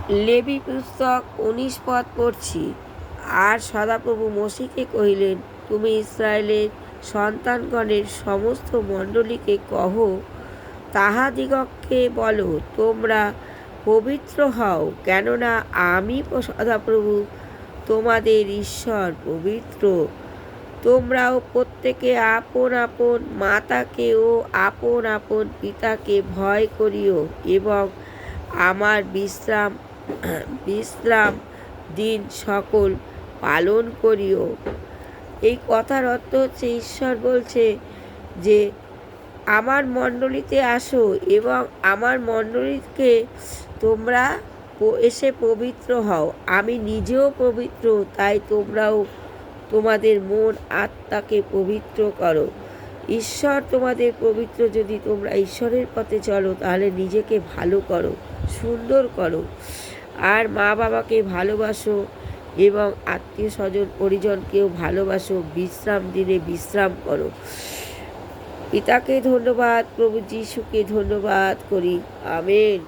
লেবী পুস্তক 19 পদ পড়ছি। আর সদাপ্রভু মসিকে কহিলেন, তুমি ইসরায়েলের সন্তানগণের সমস্ত মণ্ডলীকে কহ, তাহাদিগকে বলো, তোমরা পবিত্র হও, কেননা আমি সদাপ্রভু তোমাদের ঈশ্বর পবিত্র। তোমরাও প্রত্যেকে আপন আপন মাতাকে ও আপন আপন পিতাকে ভয় করিও এবং আমার বিশ্রাম দিন সকল পালন করিও। এই কথার অর্থ হচ্ছে, ঈশ্বর বলছে যে আমার মণ্ডলীতে আসো এবং আমার মণ্ডলীকে তোমরা এসে পবিত্র হও। আমি নিজেও পবিত্র, তাই তোমরাও তোমাদের মন আত্মাকে পবিত্র করো। ঈশ্বর তোমাদের পবিত্র। যদি তোমরা ঈশ্বরের পথে চলো তাহলে নিজেকে ভালো করো, সুন্দর করো, আর মা বাবাকে ভালোবাসো এবং আত্মীয় স্বজন পরিজনকেও ভালোবাসো। বিশ্রাম দিনে বিশ্রাম করো। পিতাকে ধন্যবাদ, প্রভু যিশুকে ধন্যবাদ করি। আমেন।